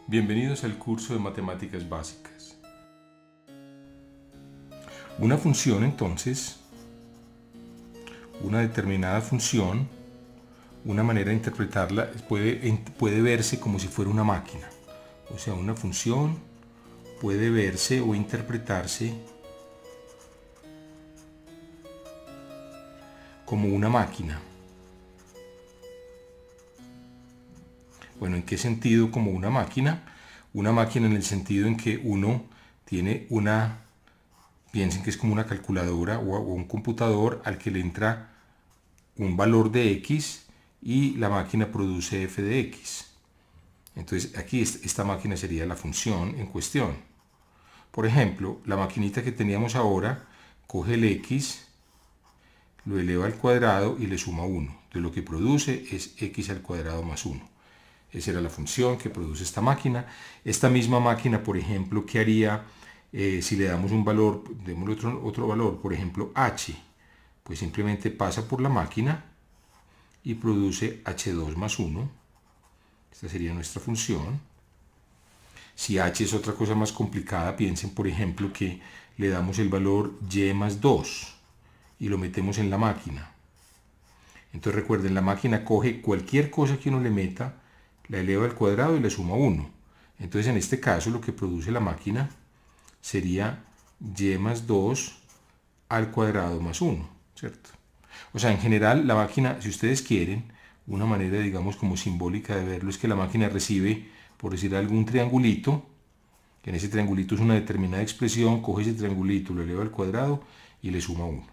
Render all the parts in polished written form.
Bienvenidos al curso de Matemáticas Básicas. Una función, entonces, una determinada función, una manera de interpretarla puede verse como si fuera una máquina. O sea, una función puede verse o interpretarse como una máquina. Bueno, ¿en qué sentido como una máquina? Una máquina en el sentido en que uno tiene piensen que es como una calculadora o un computador al que le entra un valor de X y la máquina produce f de X. Entonces aquí esta máquina sería la función en cuestión. Por ejemplo, la maquinita que teníamos ahora coge el X, lo eleva al cuadrado y le suma 1. Entonces lo que produce es X al cuadrado más 1. Esa era la función que produce esta máquina. Esta misma máquina, por ejemplo, ¿qué haría si le damos un valor, démosle otro valor, por ejemplo, h? Pues simplemente pasa por la máquina y produce h2 más 1. Esta sería nuestra función. Si h es otra cosa más complicada, piensen, por ejemplo, que le damos el valor y más 2 y lo metemos en la máquina. Entonces recuerden, la máquina coge cualquier cosa que uno le meta, la eleva al cuadrado y le suma 1. Entonces en este caso lo que produce la máquina sería y más 2 al cuadrado más 1, ¿cierto? O sea, en general la máquina, si ustedes quieren, una manera, digamos, como simbólica de verlo es que la máquina recibe, por decir algo, un triangulito, que en ese triangulito es una determinada expresión, coge ese triangulito, lo eleva al cuadrado y le suma 1.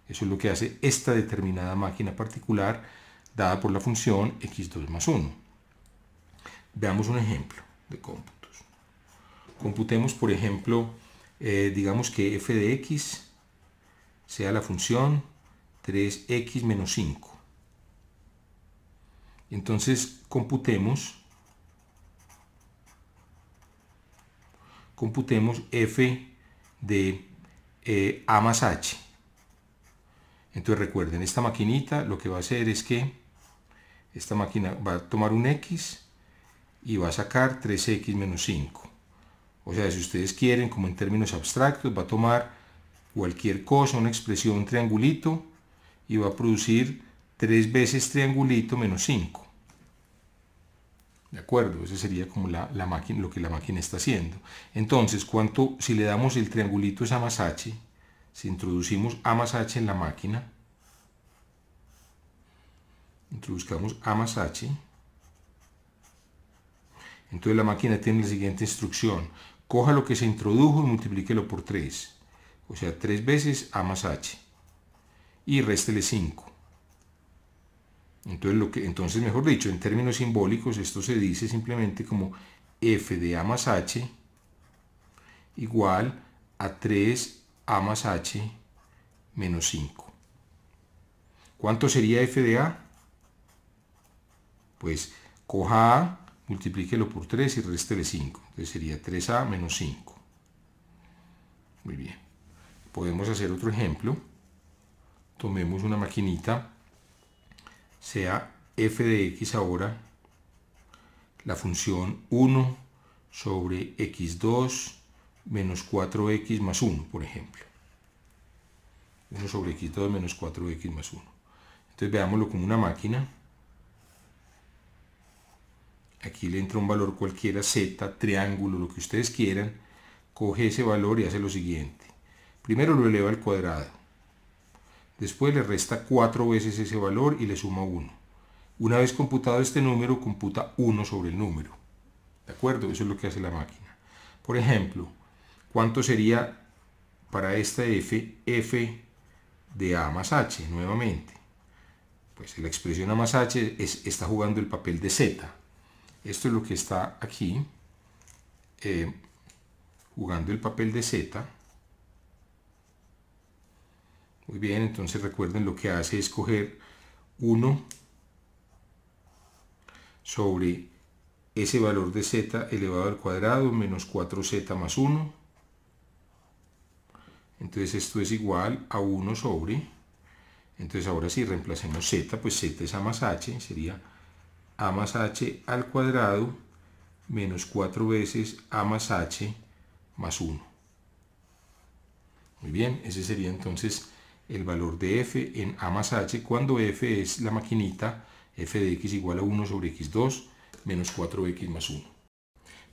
Eso es lo que hace esta determinada máquina particular dada por la función x2 más 1. Veamos un ejemplo de cómputos. Computemos, por ejemplo, digamos que f de x sea la función 3x menos 5. Entonces computemos f de a más h. Entonces recuerden, esta maquinita lo que va a hacer es que esta máquina va a tomar un x y va a sacar 3x menos 5. O sea, si ustedes quieren, como en términos abstractos, va a tomar cualquier cosa, una expresión, un triangulito, y va a producir 3 veces triangulito menos 5. ¿De acuerdo? Eso sería como la máquina, lo que la máquina está haciendo. Entonces, si le damos el triangulito es a más h, si introducimos a más h en la máquina, introduzcamos a más h, entonces la máquina tiene la siguiente instrucción: coja lo que se introdujo y multiplíquelo por 3, o sea, 3 veces a más h, y réstele 5. Entonces, mejor dicho, en términos simbólicos, esto se dice simplemente como f de a más h igual a 3a más h menos 5. ¿Cuánto sería f de a? Pues coja a, multiplíquelo por 3 y réstele 5. Entonces sería 3a menos 5. Muy bien. Podemos hacer otro ejemplo. Tomemos una maquinita, sea f de x ahora la función 1 sobre x2 menos 4x más 1, por ejemplo. 1 sobre x2 menos 4x más 1. Entonces veámoslo como una máquina. Aquí le entra un valor cualquiera, z, triángulo, lo que ustedes quieran. Coge ese valor y hace lo siguiente. Primero lo eleva al cuadrado. Después le resta 4 veces ese valor y le suma 1. Una vez computado este número, computa 1 sobre el número. ¿De acuerdo? Eso es lo que hace la máquina. Por ejemplo, ¿cuánto sería para esta f de a más h? Nuevamente, pues la expresión a más h está jugando el papel de z. Esto es lo que está aquí, jugando el papel de z. Muy bien, entonces recuerden, lo que hace es coger 1 sobre ese valor de z elevado al cuadrado menos 4z más 1. Entonces esto es igual a 1 sobre, entonces ahora si reemplacemos z, pues z es a más h, sería a más h al cuadrado menos 4 veces a más h más 1. Muy bien, ese sería entonces el valor de f en a más h cuando f es la maquinita f de x igual a 1 sobre x2 menos 4x más 1.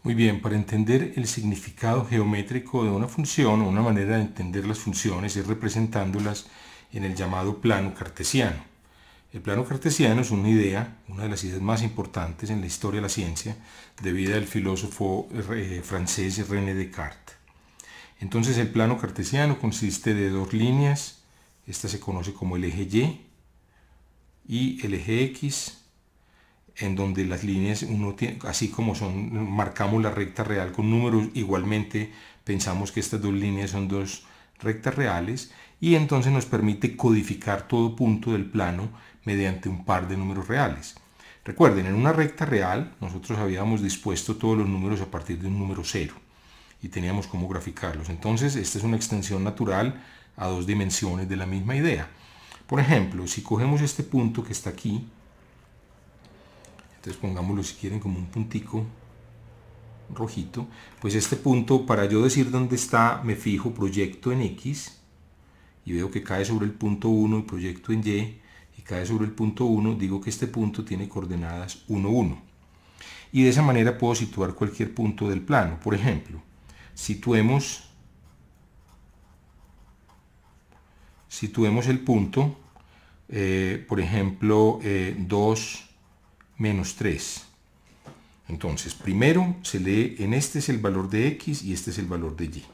Muy bien, para entender el significado geométrico de una función, una manera de entender las funciones es representándolas en el llamado plano cartesiano. El plano cartesiano es una idea, una de las ideas más importantes en la historia de la ciencia, debida al filósofo francés René Descartes. Entonces el plano cartesiano consiste de dos líneas, esta se conoce como el eje y el eje X, en donde las líneas, así como marcamos la recta real con números, igualmente pensamos que estas dos líneas son dos rectas reales, y entonces nos permite codificar todo punto del plano mediante un par de números reales. Recuerden, en una recta real nosotros habíamos dispuesto todos los números a partir de un número 0 y teníamos cómo graficarlos. Entonces esta es una extensión natural a dos dimensiones de la misma idea. Por ejemplo, si cogemos este punto que está aquí, entonces pongámoslo si quieren como un puntico rojito, pues este punto, para yo decir dónde está, me fijo, proyecto en X y veo que cae sobre el punto 1 y proyecto en Y y cae sobre el punto 1, digo que este punto tiene coordenadas 1, 1. Y de esa manera puedo situar cualquier punto del plano. Por ejemplo, situemos el punto, por ejemplo, 2, menos 3. Entonces, primero se lee, en este es el valor de x y este es el valor de y.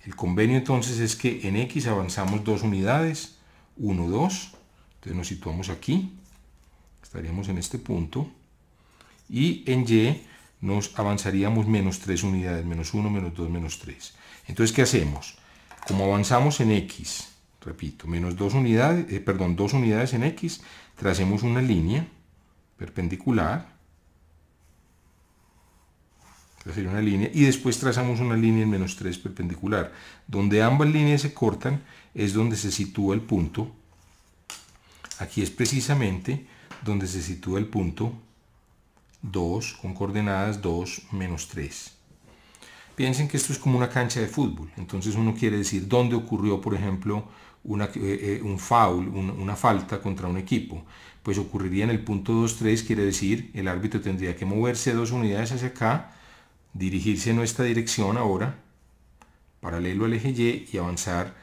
El convenio entonces es que en x avanzamos 2 unidades, 1, 2. Entonces nos situamos aquí, estaríamos en este punto. Y en y nos avanzaríamos menos 3 unidades, menos 1, menos 2, menos 3. Entonces, ¿qué hacemos? Como avanzamos en x, repito, menos 2 unidades, 2 unidades en x, tracemos una línea perpendicular, y después trazamos una línea en menos 3 perpendicular. Donde ambas líneas se cortan es donde se sitúa el punto. Aquí es precisamente donde se sitúa el punto 2 con coordenadas 2, menos 3. Piensen que esto es como una cancha de fútbol. Entonces uno quiere decir dónde ocurrió, por ejemplo, un foul, una falta contra un equipo. Pues ocurriría en el punto 2, 3, quiere decir el árbitro tendría que moverse 2 unidades hacia acá, dirigirse en nuestra dirección ahora, paralelo al eje Y, y avanzar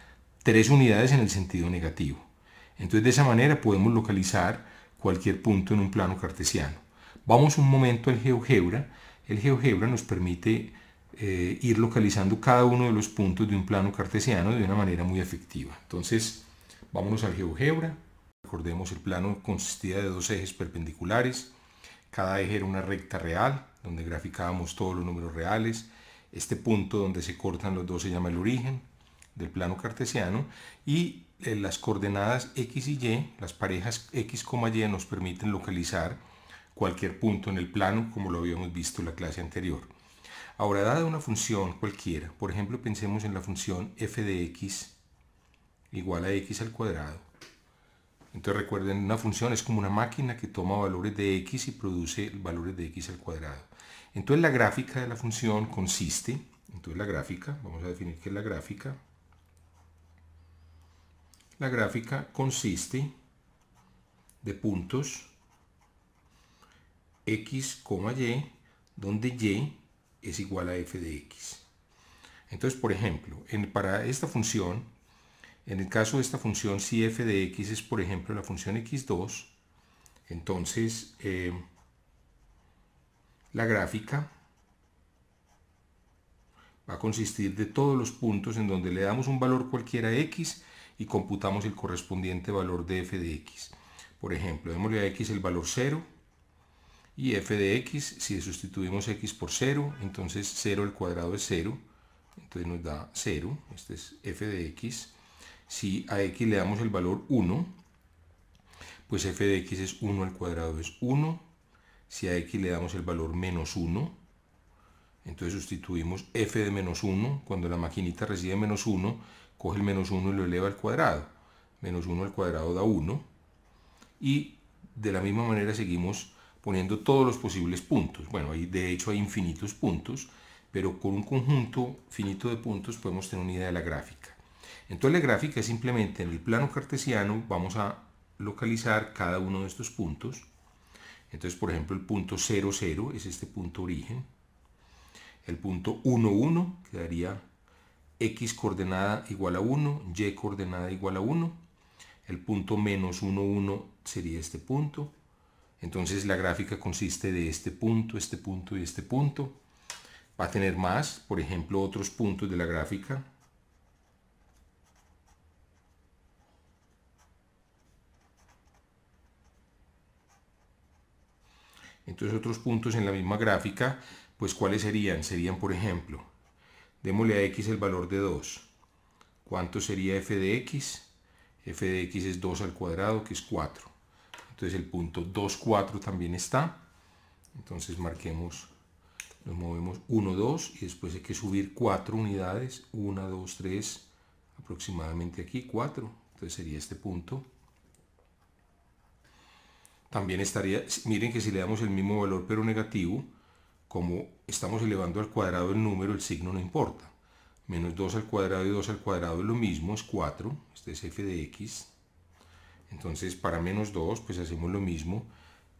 3 unidades en el sentido negativo. Entonces de esa manera podemos localizar cualquier punto en un plano cartesiano. Vamos un momento al GeoGebra. El GeoGebra nos permite ir localizando cada uno de los puntos de un plano cartesiano de una manera muy efectiva. Entonces, vámonos al GeoGebra. Recordemos, el plano consistía de dos ejes perpendiculares. Cada eje era una recta real, donde graficábamos todos los números reales. Este punto donde se cortan los dos se llama el origen del plano cartesiano. Y las coordenadas x y y, las parejas x, y, nos permiten localizar cualquier punto en el plano, como lo habíamos visto en la clase anterior. Ahora, dada una función cualquiera, por ejemplo, pensemos en la función f de x igual a x al cuadrado. Entonces recuerden, una función es como una máquina que toma valores de x y produce valores de x al cuadrado. Entonces la gráfica de la función consiste, vamos a definir qué es la gráfica. La gráfica consiste de puntos x, y, donde y es igual a f de x. Entonces, por ejemplo, para esta función, en el caso de esta función, si f de x es, por ejemplo, la función x2, entonces la gráfica va a consistir de todos los puntos en donde le damos un valor cualquiera a x y computamos el correspondiente valor de f de x. Por ejemplo, démosle a x el valor 0, y f de x, si sustituimos x por 0, entonces 0 al cuadrado es 0, entonces nos da 0, este es f de x. Si a x le damos el valor 1, pues f de x es 1 al cuadrado es 1. Si a x le damos el valor menos 1, entonces sustituimos f de menos 1, cuando la maquinita recibe menos 1, coge el menos 1 y lo eleva al cuadrado. Menos 1 al cuadrado da 1. Y de la misma manera seguimos poniendo todos los posibles puntos. Bueno, de hecho hay infinitos puntos, pero con un conjunto finito de puntos podemos tener una idea de la gráfica. Entonces la gráfica es simplemente en el plano cartesiano vamos a localizar cada uno de estos puntos. Entonces, por ejemplo, el punto 0, 0 es este punto origen. El punto 1, 1 quedaría x coordenada igual a 1, y coordenada igual a 1. El punto menos 1, 1 sería este punto. Entonces la gráfica consiste de este punto y este punto. Va a tener más, por ejemplo, otros puntos de la gráfica. Entonces otros puntos en la misma gráfica, pues ¿cuáles serían? Serían, por ejemplo, démosle a x el valor de 2. ¿Cuánto sería f de x? F de x es 2 al cuadrado, que es 4. Entonces el punto 2, 4 también está. Entonces marquemos, nos movemos 1, 2 y después hay que subir 4 unidades. 1, 2, 3, aproximadamente aquí 4. Entonces sería este punto. También estaría, miren que si le damos el mismo valor pero negativo, como estamos elevando al cuadrado el número, el signo no importa. Menos 2 al cuadrado y 2 al cuadrado es lo mismo, es 4. Este es f de x. Entonces para menos 2 pues hacemos lo mismo.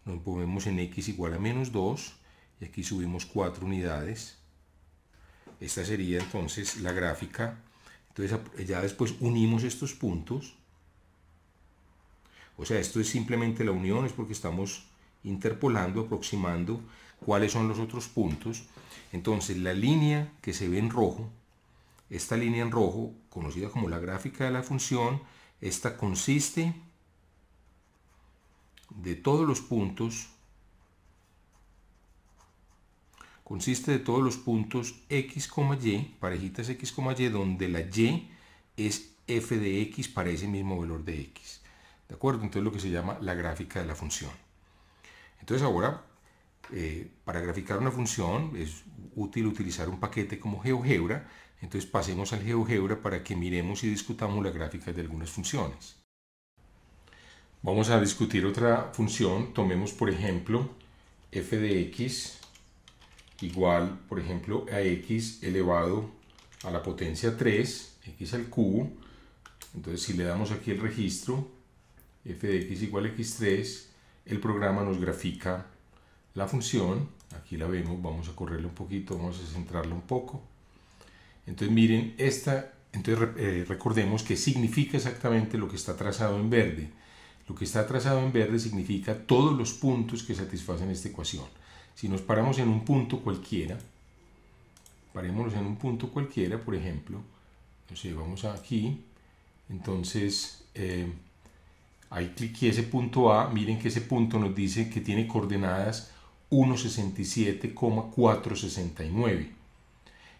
Nos movemos en x igual a menos 2 y aquí subimos 4 unidades. Esta sería entonces la gráfica. Entonces ya después unimos estos puntos. O sea, esto es simplemente la unión, es porque estamos interpolando, aproximando cuáles son los otros puntos. Entonces la línea que se ve en rojo, esta línea en rojo, conocida como la gráfica de la función, esta consiste de todos los puntos, x, y, parejitas x, y, donde la y es f de x para ese mismo valor de x. ¿De acuerdo? Entonces lo que se llama la gráfica de la función. Entonces ahora, para graficar una función es útil utilizar un paquete como GeoGebra. Entonces pasemos al GeoGebra para que miremos y discutamos la gráfica de algunas funciones. Vamos a discutir otra función. Tomemos por ejemplo f de x igual, por ejemplo, a x elevado a la potencia 3, x al cubo. Entonces si le damos aquí el registro, f de x igual a x3, el programa nos grafica la función. Aquí la vemos, vamos a correrla un poquito, vamos a centrarla un poco. Entonces miren, recordemos que significa exactamente lo que está trazado en verde. Lo que está trazado en verde significa todos los puntos que satisfacen esta ecuación. Si nos paramos en un punto cualquiera, parémonos en un punto cualquiera, por ejemplo, no sé, vamos aquí, entonces ahí cliqué ese punto A, miren que ese punto nos dice que tiene coordenadas 1,67,469.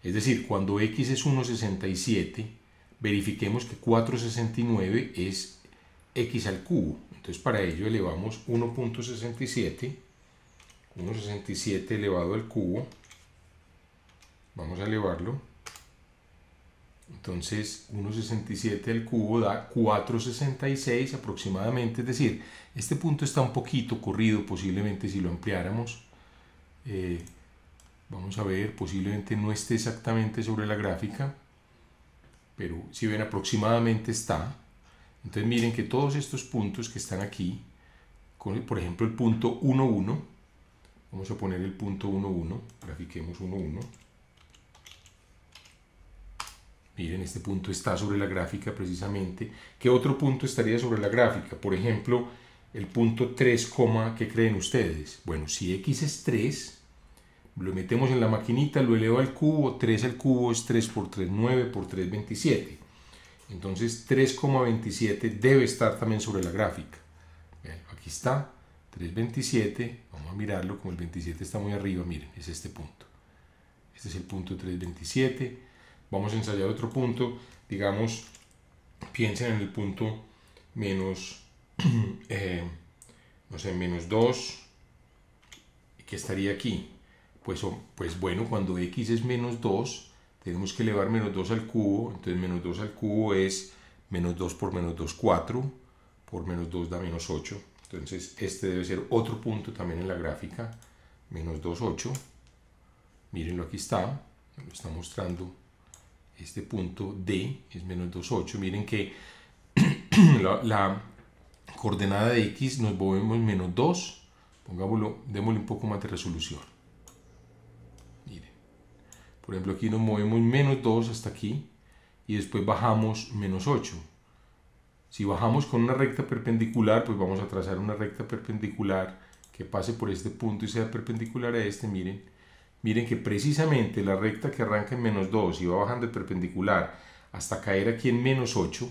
Es decir, cuando x es 1,67, verifiquemos que 469 es x al cubo. Entonces para ello elevamos 1,67 elevado al cubo. Vamos a elevarlo. Entonces 1,67 al cubo da 4,66 aproximadamente. Es decir, este punto está un poquito corrido, posiblemente si lo ampliáramos. Vamos a ver, posiblemente no esté exactamente sobre la gráfica, pero si ven aproximadamente está. Entonces miren que todos estos puntos que están aquí, por ejemplo el punto 1, 1, vamos a poner el punto 1, 1, grafiquemos 1, 1. Miren, este punto está sobre la gráfica precisamente. ¿Qué otro punto estaría sobre la gráfica? Por ejemplo, el punto 3, ¿qué creen ustedes? Bueno, si x es 3, lo metemos en la maquinita, lo elevo al cubo, 3 al cubo es 3 por 3, 9 por 3, 27. Entonces 3,27 debe estar también sobre la gráfica. Bien, aquí está, 3,27, vamos a mirarlo, como el 27 está muy arriba, miren, es este punto. Este es el punto 3,27. Vamos a ensayar otro punto, digamos, piensen en el punto menos, no sé, menos 2, que estaría aquí. Pues bueno, cuando x es menos 2, tenemos que elevar menos 2 al cubo. Entonces menos 2 al cubo es menos 2 por menos 2, 4. Por menos 2 da menos 8. Entonces este debe ser otro punto también en la gráfica, menos 2,8. Mírenlo, aquí está, me lo está mostrando. Este punto D es menos 2,8. Miren que la coordenada de X nos movemos menos 2. Pongámoslo, démosle un poco más de resolución. Miren, por ejemplo, aquí nos movemos menos 2 hasta aquí y después bajamos menos 8. Si bajamos con una recta perpendicular, pues vamos a trazar una recta perpendicular que pase por este punto y sea perpendicular a este. Miren que precisamente la recta que arranca en menos 2 y va bajando de perpendicular hasta caer aquí en menos 8.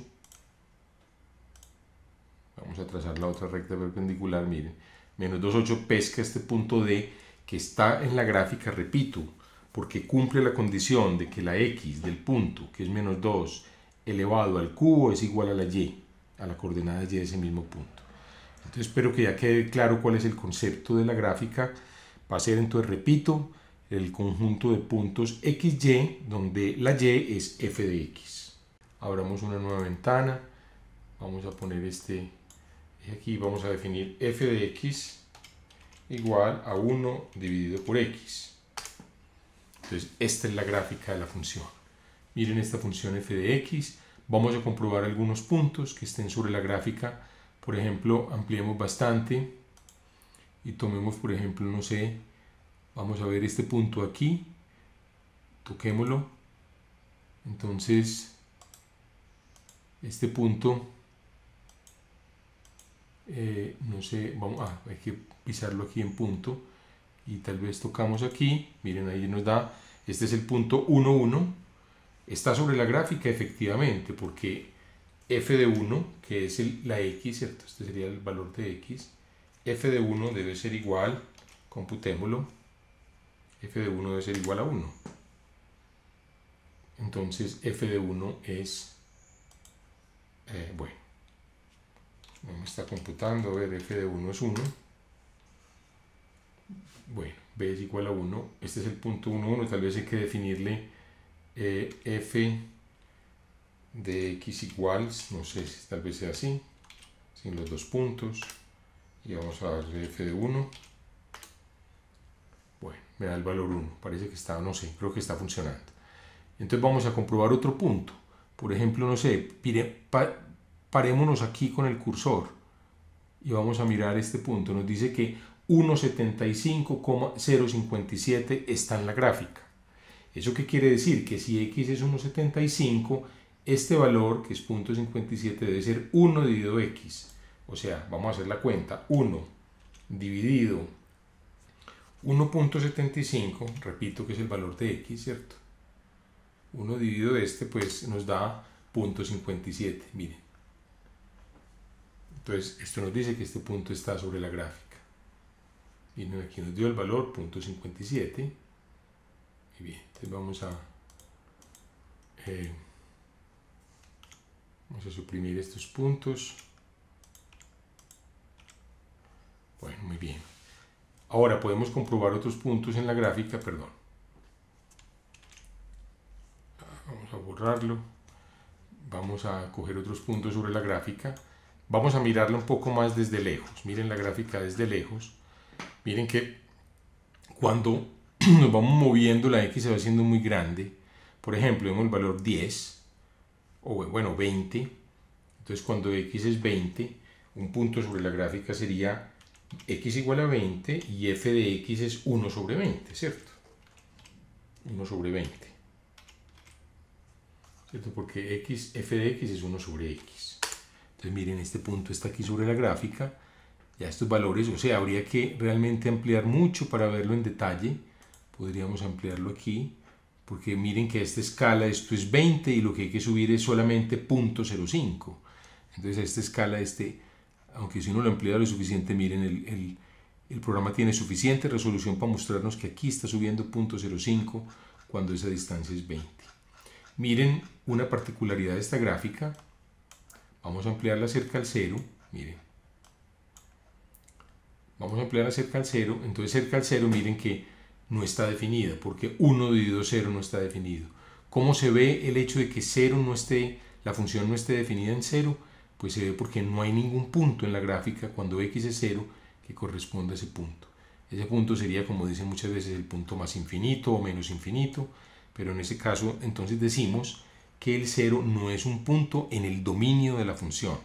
Vamos a trazar la otra recta perpendicular, miren. Menos 2,8 pesca este punto D que está en la gráfica, repito, porque cumple la condición de que la X del punto, que es menos 2, elevado al cubo es igual a la Y, a la coordenada Y de ese mismo punto. Entonces espero que ya quede claro cuál es el concepto de la gráfica. Va a ser, entonces, repito, el conjunto de puntos XY, donde la Y es f de X. Abramos una nueva ventana, vamos a poner aquí, vamos a definir f de X igual a 1 dividido por X. Entonces esta es la gráfica de la función. Miren esta función f de X. Vamos a comprobar algunos puntos que estén sobre la gráfica. Por ejemplo, ampliemos bastante y tomemos, por ejemplo, no sé, vamos a ver este punto aquí, toquémoslo. Entonces este punto, no sé, hay que pisarlo aquí en punto y tal vez tocamos aquí. Miren, ahí nos da, este es el punto 1, 1. Está sobre la gráfica efectivamente porque f de 1, que es la X, ¿cierto? Este sería el valor de X. F de 1 debe ser igual, computémoslo, f de 1 debe ser igual a 1. Entonces f de 1 es, bueno, no me está computando, a ver, f de 1 es 1. Bueno, b es igual a 1. Este es el punto 1, 1. Tal vez hay que definirle f de x igual, no sé si tal vez sea así, sin los dos puntos. Y vamos a darle f de 1. Bueno, me da el valor 1. Parece que está, no sé, creo que está funcionando. Entonces vamos a comprobar otro punto. Por ejemplo, no sé, parémonos aquí con el cursor y vamos a mirar este punto. Nos dice que 1,75,057 está en la gráfica. ¿Eso qué quiere decir? Que si x es 1,75, este valor, que es 0.57, debe ser 1 dividido x. O sea, vamos a hacer la cuenta. 1 dividido 1.75, repito que es el valor de x, ¿cierto? 1 dividido pues nos da 0.57, miren. Entonces, esto nos dice que este punto está sobre la gráfica. Miren, aquí nos dio el valor 0.57. Muy bien, entonces vamos a suprimir estos puntos. Bueno, muy bien. Ahora podemos comprobar otros puntos en la gráfica, perdón. Vamos a borrarlo. Vamos a coger otros puntos sobre la gráfica. Vamos a mirarla un poco más desde lejos. Miren la gráfica desde lejos. Miren que cuando nos vamos moviendo, la X se va haciendo muy grande. Por ejemplo, vemos el valor 10, o bueno, 20. Entonces, cuando X es 20, un punto sobre la gráfica sería X igual a 20 y f de X es 1 sobre 20, ¿cierto? 1 sobre 20. ¿Cierto? Porque f de X es 1 sobre X. Entonces, miren, este punto está aquí sobre la gráfica. Ya estos valores, o sea, habría que realmente ampliar mucho para verlo en detalle. Podríamos ampliarlo aquí, porque miren que a esta escala esto es 20 y lo que hay que subir es solamente 0.05. Entonces a esta escala, aunque si uno lo amplía lo suficiente, miren, el programa tiene suficiente resolución para mostrarnos que aquí está subiendo 0.05 cuando esa distancia es 20. Miren una particularidad de esta gráfica. Vamos a ampliarla cerca al 0, miren. Vamos a ampliarla cerca al 0, entonces cerca al 0 miren que no está definida, porque 1 dividido 0 no está definido. ¿Cómo se ve el hecho de que 0 no esté, la función no esté definida en 0? Pues se debe porque no hay ningún punto en la gráfica cuando x es 0 que corresponda a ese punto. Ese punto sería, como dicen muchas veces, el punto más infinito o menos infinito, pero en ese caso entonces decimos que el 0 no es un punto en el dominio de la función.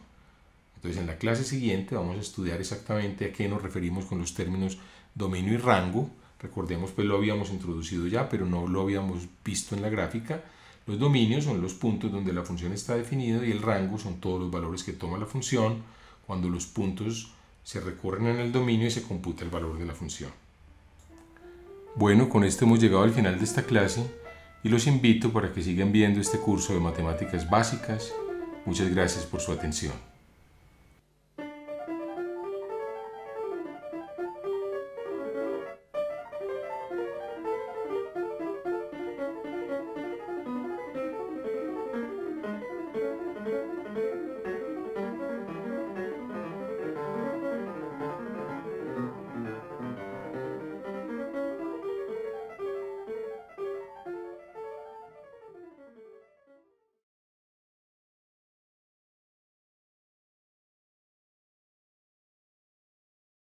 Entonces en la clase siguiente vamos a estudiar exactamente a qué nos referimos con los términos dominio y rango. Recordemos, pues lo habíamos introducido ya, pero no lo habíamos visto en la gráfica. Los dominios son los puntos donde la función está definida y el rango son todos los valores que toma la función cuando los puntos se recorren en el dominio y se computa el valor de la función. Bueno, con esto hemos llegado al final de esta clase y los invito para que sigan viendo este curso de matemáticas básicas. Muchas gracias por su atención.